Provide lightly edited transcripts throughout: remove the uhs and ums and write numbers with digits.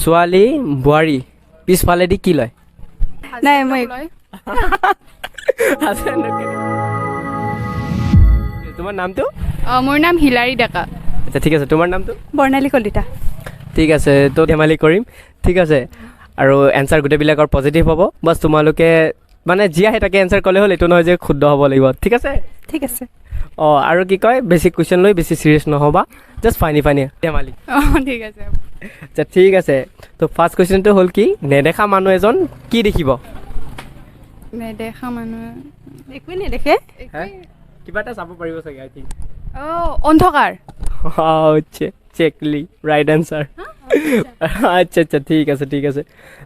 ছোৱালী বোৱাৰী পিছফালেদি কি লয় নাই মই তোমাৰ নামটো মোৰ নাম হিলাৰী ডেকা আচ্ছা ঠিক আছে তোমাৰ নামটো বৰ্ণালী কলিতা ঠিক আছে তো ধেমালি কৰিম ঠিক আছে আৰু এনচাৰ গোটেইবিলাকৰ পজিটিভ হ'ব বাছ তোমালোকে মানে যি আহে তাকে এনচাৰ ক'লে হ'ল এইটো নহয় যে শুদ্ধ হ'ব লাগিব ঠিক আছে ঠিক আছে অঁ আৰু কি কয় বেছি কুৱেশ্যন লৈ বেছি চিৰিয়াছ নহ'বা জাষ্ট ফাইনি ধেমালি ঠিক আছে আচ্ছা ঠিক আছে তো ফাৰ্ষ্ট কুৱেশ্যনটো হ'ল কি নেদেখা মানুহ এজন কি দেখিব নেদেখা মানুহ একোৱেই নেদেখে কিবা এটা চাব পাৰিব চাগে আই থিংক অন্ধকাৰ চেকলি ৰাইট এনচাৰ আচ্ছা আচ্ছা ঠিক আছে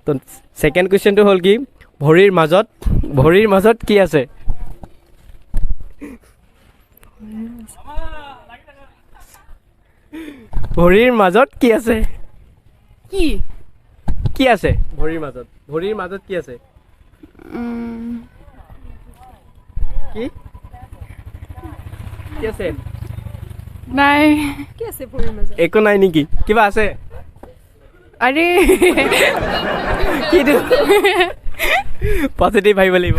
তো ছেকেণ্ড কুৱেশ্যনটো হ'ল কি ভৰিৰ মাজত কি আছে ভৰিৰ মাজত কি আছে কি আছে ভৰিৰ মাজত কি আছে কি আছে নাই কি আছে ভৰিৰ মাজত একো নাই নেকি কিবা আছে আৰে কিটো পজিটিভ ভাবিব লাগিব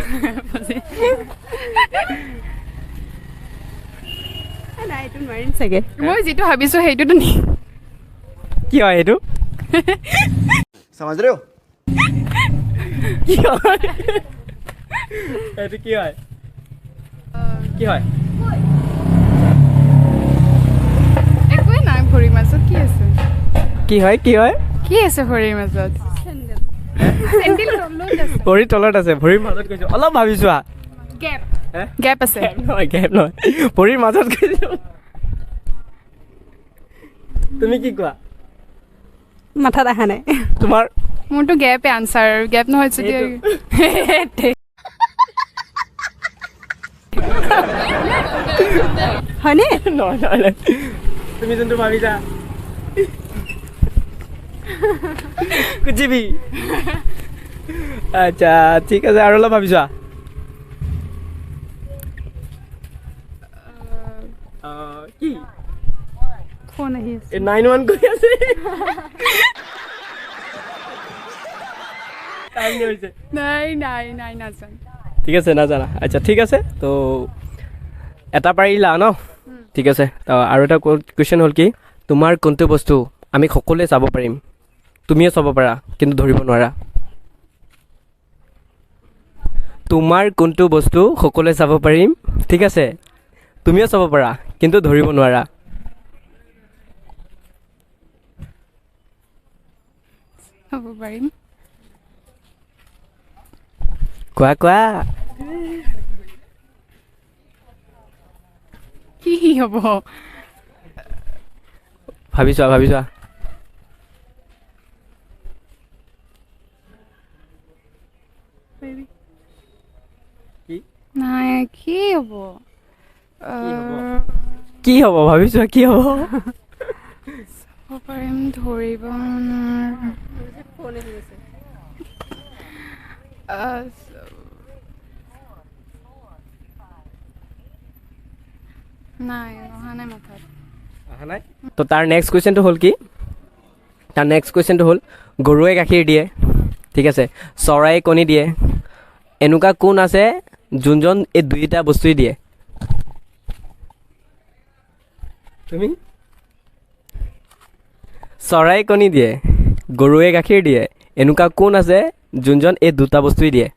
নাই এইটো নোৱাৰিম চাগে মই যিটো ভাবিছোঁ সেইটোতো নি কি হয় এইটো समझ रहे हो কি হয় এইটো কি হয় একোৱেই নাই ভৰিৰ মাজত কি আছে কি আছে ভৰিৰ মাজত ভৰিৰ তলত আছে ভৰিৰ মাজত কৈছো অলপ ভাবিছো গেপ আছে গেপ নহয় ভৰিৰ মাজত কৈছো তুমি কি কোৱা মাথাত অহা নাই তোমাৰ মোৰতো গেপে আনচাৰ গেপ নহয় যদি হয়নে নহয় তুমি যোনটো ভাবিছা কুচিবি আচ্ছা ঠিক আছে আৰু অলপ ভাবিছোৱা কি ফোন আহি আছে 91 কৰি আছে নাই নাজানো ঠিক আছে নাজানা আচ্ছা ঠিক আছে তো এটা পাৰিলা ন ঠিক আছে তো আৰু এটা কুৱেশ্যন হ'ল কি তোমাৰ কোনটো বস্তু আমি সকলোৱে চাব পাৰিম তুমিও চাব পাৰা কিন্তু ধৰিব নোৱাৰা তোমাৰ কোনটো বস্তু সকলোৱে চাব পাৰিম ঠিক আছে তুমিও চাব পাৰা কিন্তু ধৰিব নোৱাৰা হ'ব পাৰিম কোৱা কি হ'ব ভাবিছোৱা নাই কি হ'ব ভাবিছোৱা কি হ'ব চাব পাৰিম ধৰিব নাই অহা নাই মাথাত তো তাৰ নেক্সট কুৱেশ্যনটো হ'ল কি গৰুৱে গাখীৰ দিয়ে ঠিক আছে চৰাইয়ে কণী দিয়ে এনেকুৱা কোন আছে যোনজন এই দুইটা বস্তুৱেই দিয়ে তুমি চৰাইয়ে কণী দিয়ে গৰুৱে গাখীৰ দিয়ে এনেকুৱা কোন আছে যোনজন এই দুটা বস্তুৱেই দিয়ে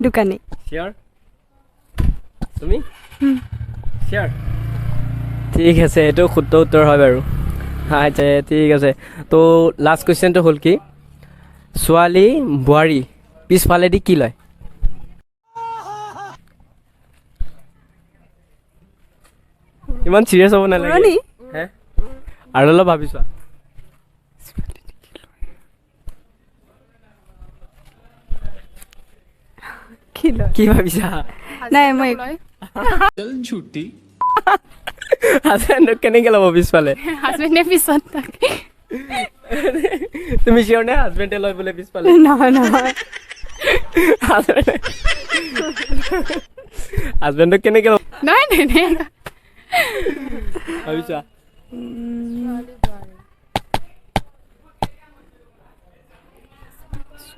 দোকানী চিয়'ৰ তুমি চিয়'ৰ ঠিক আছে এইটো শুদ্ধ উত্তৰ হয় বাৰু আচ্ছা ঠিক আছে তো লাষ্ট কুৱেশ্যনটো হ'ল কি ছোৱালী বোৱাৰী পিছফালেদি কি লয় ইমান চিৰিয়াছ হ'ব নালাগে আৰু অলপ ভাবিছোৱা কি ভাবিছা নাই মই छुट्टी হাজবেণ্ডক কেনেকৈ ল'ব পিছফালে হাজবেণ্ডে পিছত থাকে তুমি চিয়'ৰ নে হাজবেণ্ডে লয় বোলে পিছফালে নহয় হাজবেণ্ডক কেনেকৈ নহয় নাই ভাবিছা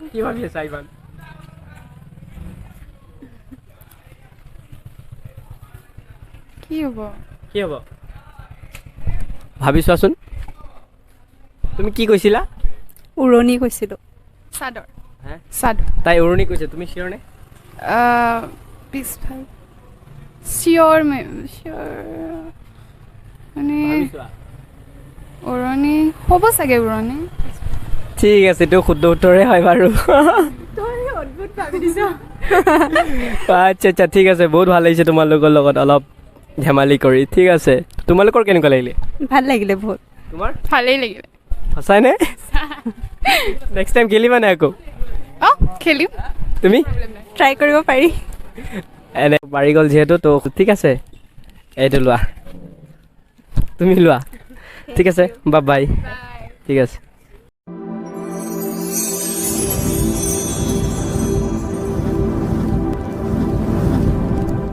কি ভাবি আছা ইমান কি হ'ব কি হ'ব ভাবি চোৱাচোন তুমি কি কৈছিলা উৰণি কৈছিলোঁ চাদৰ হে চাদৰ তাই উৰণি কৈছে তুমি চিয়ৰ নে পিছফাল চিয়ৰ মানে ভাবি চোৱা উৰণি হ'ব চাগে উৰণি ঠিক আছে এইটো শুদ্ধ উত্তৰে হয় বাৰু অদ্ভুত ভাবি দিছ আচ্ছা আচ্ছা ঠিক আছে বহুত ভাল লাগিছে তোমালোকৰ লগত অলপ ধেমালি কৰি ঠিক আছে তোমালোকৰ কেনেকুৱা লাগিলে ভাল লাগিলে বহুত তোমাৰ ভালেই লাগিলে সঁচাইনে নেক্সট টাইম খেলিবা নে আকৌ অঁ খেলিম তুমি ট্ৰাই কৰিব পাৰি এনে পাৰি গ'ল যিহেতু তো ঠিক আছে এইটো লোৱা তুমি লোৱা ঠিক আছে বাই বাই ঠিক আছে